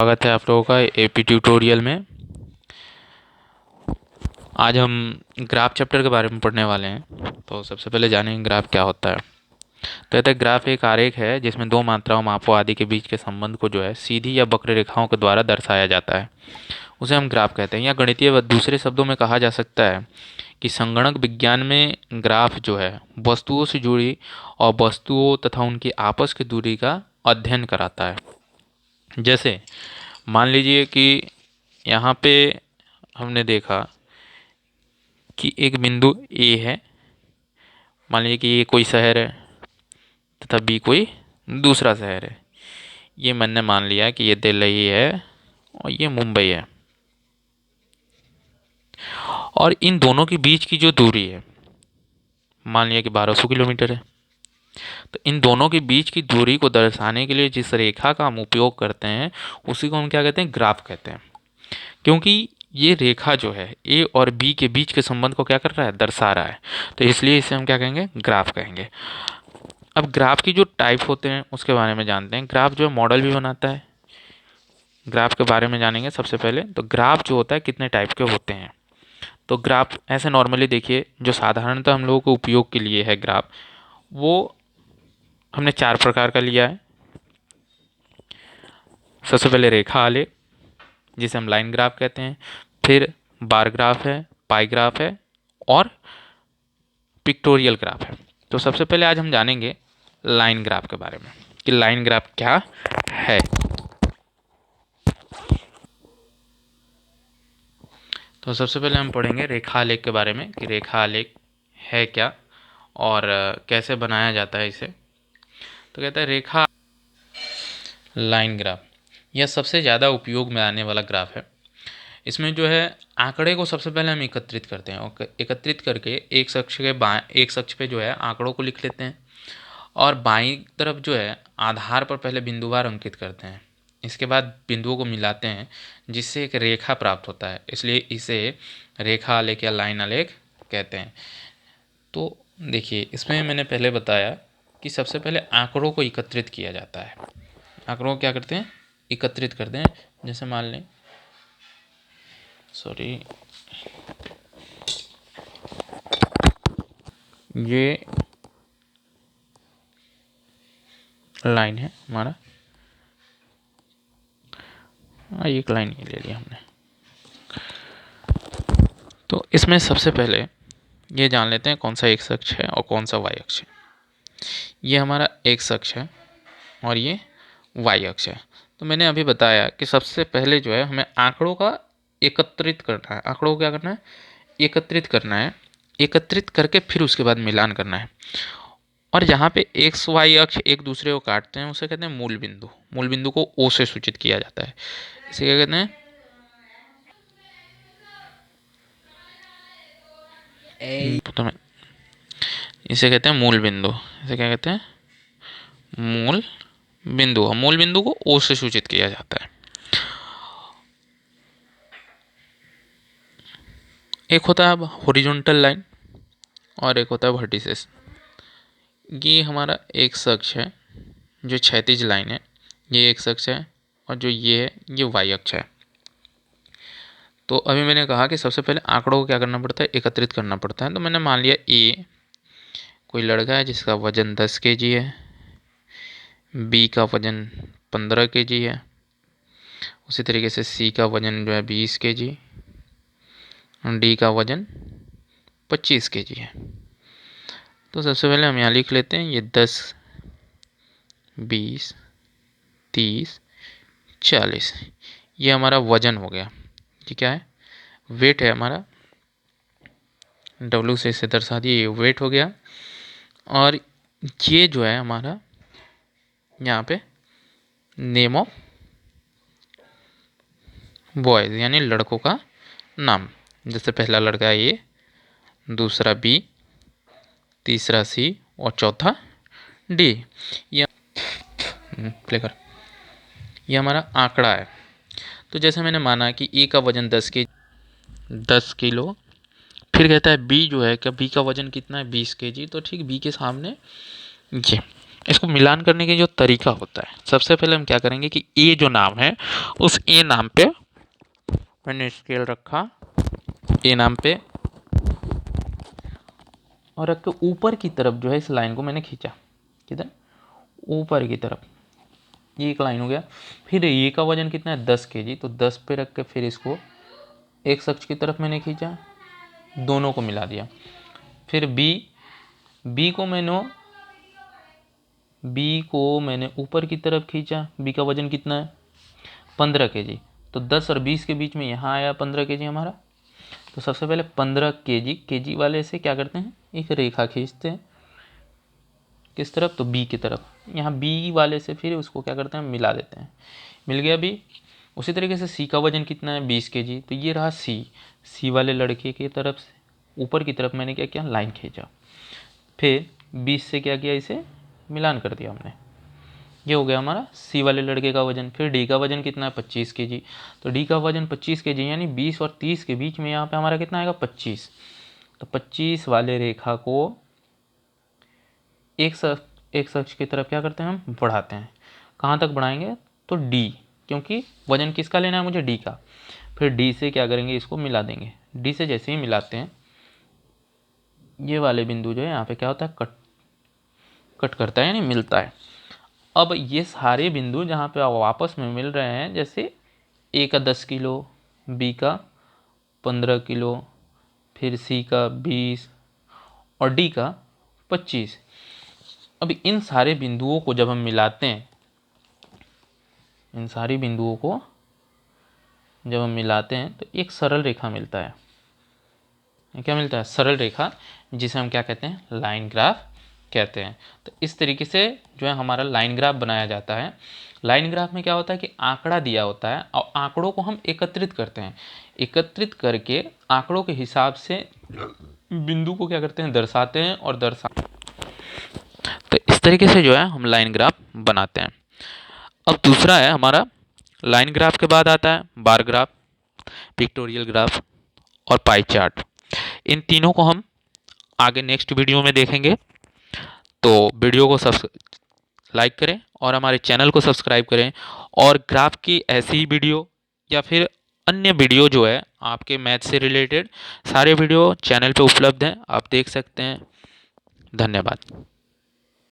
स्वागत है आप लोगों का एपी ट्यूटोरियल में। आज हम ग्राफ चैप्टर के बारे में पढ़ने वाले हैं। तो सबसे पहले जानेंगे ग्राफ क्या होता है। तो कहते हैं ग्राफ एक आरेख है जिसमें दो मात्राओं, मापों आदि के बीच के संबंध को जो है सीधी या वक्र रेखाओं के द्वारा दर्शाया जाता है, उसे हम ग्राफ कहते हैं। या गणितीय व दूसरे शब्दों में कहा जा सकता है कि संगणक विज्ञान में ग्राफ जो है वस्तुओं से जुड़ी और वस्तुओं तथा उनकी आपस की दूरी का अध्ययन कराता है। जैसे मान लीजिए कि यहाँ पे हमने देखा कि एक बिंदु ए है। मान लीजिए कि ये कोई शहर है तथा बी कोई दूसरा शहर है। ये मैंने मान लिया कि ये दिल्ली है और ये मुंबई है, और इन दोनों के बीच की जो दूरी है मान लिया कि 1200 किलोमीटर है। तो इन दोनों के बीच की दूरी को दर्शाने के लिए जिस रेखा का हम उपयोग करते हैं उसी को हम क्या कहते हैं, ग्राफ कहते हैं। क्योंकि ये रेखा जो है ए और बी के बीच के संबंध को क्या कर रहा है, दर्शा रहा है। तो इसलिए इसे हम क्या कहेंगे, ग्राफ कहेंगे। अब ग्राफ की जो टाइप होते हैं उसके बारे में जानते हैं। ग्राफ जो है मॉडल भी बनाता है। ग्राफ के बारे में जानेंगे सबसे पहले। तो ग्राफ जो होता है कितने टाइप के होते हैं। तो ग्राफ ऐसे नॉर्मली देखिए, जो साधारणतः हम लोगों को उपयोग के लिए है ग्राफ, वो हमने 4 प्रकार का लिया है। सबसे पहले रेखा आलेख, जिसे हम लाइन ग्राफ कहते हैं। फिर बार ग्राफ है, पाई ग्राफ है और पिक्टोरियल ग्राफ है। तो सबसे पहले आज हम जानेंगे लाइन ग्राफ के बारे में कि लाइन ग्राफ क्या है। तो सबसे पहले हम पढ़ेंगे रेखा आलेख के बारे में कि रेखा आलेख है क्या और कैसे बनाया जाता है इसे। तो कहता है रेखा लाइन ग्राफ यह सबसे ज़्यादा उपयोग में आने वाला ग्राफ है। इसमें जो है आंकड़े को सबसे पहले हम एकत्रित करते हैं और एकत्रित करके एक अक्ष पे जो है आंकड़ों को लिख लेते हैं, और बाईं तरफ जो है आधार पर पहले बिंदुवार अंकित करते हैं। इसके बाद बिंदुओं को मिलाते हैं जिससे एक रेखा प्राप्त होता है, इसलिए इसे रेखा आलेख या लाइन आलेख कहते हैं। तो देखिए, इसमें मैंने पहले बताया कि सबसे पहले आंकड़ों को एकत्रित किया जाता है। आंकड़ों को क्या करते हैं, एकत्रित करते हैं। जैसे मान लें, सॉरी, ये लाइन है हमारा, एक लाइन ही ले लिया हमने। तो इसमें सबसे पहले ये जान लेते हैं कौन सा एक्स अक्ष है और कौन सा वाई अक्ष है। ये हमारा एक्स अक्ष है और ये वाई अक्ष है। तो मैंने अभी बताया कि सबसे पहले जो है हमें आंकड़ों का एकत्रित करना है। आंकड़ों को क्या करना है, एकत्रित करना है। एकत्रित करके फिर उसके बाद मिलान करना है। और जहाँ पे एक्स वाई अक्ष एक दूसरे को काटते हैं उसे कहते हैं मूल बिंदु। मूल बिंदु को ओ से सूचित किया जाता है। इसे क्या कहते हैं, तो मैं इसे कहते हैं मूल बिंदु। इसे क्या कहते हैं, मूल बिंदु। मूल बिंदु को ओ से सूचित किया जाता है। एक होता है हॉरिजॉन्टल लाइन और एक होता है वर्टिसेस। ये हमारा एक्स अक्ष है, जो क्षैतिज लाइन है, ये एक्स अक्ष है, और जो ये है ये वाई अक्ष है। तो अभी मैंने कहा कि सबसे पहले आंकड़ों को क्या करना पड़ता है, एकत्रित करना पड़ता है। तो मैंने मान लिया ए कोई लड़का है जिसका वजन 10 kg है, बी का वजन 15 kg है, उसी तरीके से सी का वजन जो है 20 kg, डी का वजन 25 kg है। तो सबसे पहले हम यहाँ लिख लेते हैं, ये 10, 20, 30, 40, ये हमारा वजन हो गया। ये क्या है, वेट है हमारा। डब्ल्यू से इसे दर्शा दिए, ये वेट हो गया। और ये जो है हमारा यहाँ पे नेम ऑफ बॉयज़, यानी लड़कों का नाम। जैसे पहला लड़का है ए, दूसरा बी, तीसरा सी और चौथा डी। ये प्ले कर, ये हमारा आंकड़ा है। तो जैसे मैंने माना कि ए का वजन 10 किलो, फिर कहता है बी जो है, क्या बी का वजन कितना है, 20 kg। तो ठीक बी के सामने ये इसको मिलान करने के जो तरीका होता है, सबसे पहले हम क्या करेंगे कि ए जो नाम है, उस ए नाम पे मैंने स्केल रखा, ए नाम पे, और रख के ऊपर की तरफ जो है इस लाइन को मैंने खींचा, किधर, ऊपर की तरफ, ये एक लाइन हो गया। फिर ये का वजन कितना है 10 kg, तो 10 पे रख के फिर इसको एक अक्ष की तरफ मैंने खींचा, दोनों को मिला दिया। फिर बी को मैंने ऊपर की तरफ खींचा, बी का वजन कितना है 15 kg, तो 10 और 20 के बीच में यहाँ आया 15 kg हमारा। तो सबसे पहले 15 kg वाले से क्या करते हैं, एक रेखा खींचते हैं, किस तरफ, तो बी की तरफ। यहाँ बी वाले से फिर उसको क्या करते हैं, मिला देते हैं, मिल गया बी। उसी तरीके से सी का वजन कितना है 20 kg, तो ये रहा सी वाले लड़के की तरफ से ऊपर की तरफ मैंने क्या किया, लाइन खींचा, फिर 20 से क्या किया, इसे मिलान कर दिया हमने, ये हो गया हमारा सी वाले लड़के का वजन। फिर डी का वजन कितना है 25 kg, तो डी का वजन 25 kg, यानी 20 और 30 के बीच में यहाँ पे हमारा कितना आएगा 25, तो 25 वाले रेखा को एक अक्ष की तरफ क्या करते हैं, हम बढ़ाते हैं। कहाँ तक बढ़ाएंगे, तो डी, क्योंकि वजन किसका लेना है मुझे, डी का। फिर डी से क्या करेंगे, इसको मिला देंगे। डी से जैसे ही मिलाते हैं, ये वाले बिंदु जो है यहाँ पे क्या होता है, कट करता है, यानी मिलता है। अब ये सारे बिंदु जहाँ पे आपस में मिल रहे हैं, जैसे ए का 10 किलो, बी का 15 किलो, फिर सी का 20 और डी का 25। अब इन सारे बिंदुओं को जब हम मिलाते हैं, इन सारी बिंदुओं को जब हम मिलाते हैं तो एक सरल रेखा मिलता है। क्या मिलता है, सरल रेखा, जिसे हम क्या कहते हैं, लाइन ग्राफ कहते हैं। तो इस तरीके से जो है हमारा लाइन ग्राफ बनाया जाता है। लाइन ग्राफ में क्या होता है कि आंकड़ा दिया होता है और आंकड़ों को हम एकत्रित करते हैं, एकत्रित करके आंकड़ों के हिसाब से बिंदु को क्या करते हैं, दर्शाते हैं, और तो इस तरीके से जो है हम लाइन ग्राफ बनाते हैं। अब दूसरा है हमारा, लाइन ग्राफ के बाद आता है बार ग्राफ, पिक्टोरियल ग्राफ और पाई चार्ट। इन तीनों को हम आगे नेक्स्ट वीडियो में देखेंगे। तो वीडियो को लाइक करें और हमारे चैनल को सब्सक्राइब करें, और ग्राफ की ऐसी ही वीडियो या फिर अन्य वीडियो जो है आपके मैथ से रिलेटेड, सारे वीडियो चैनल पे उपलब्ध हैं, आप देख सकते हैं। धन्यवाद।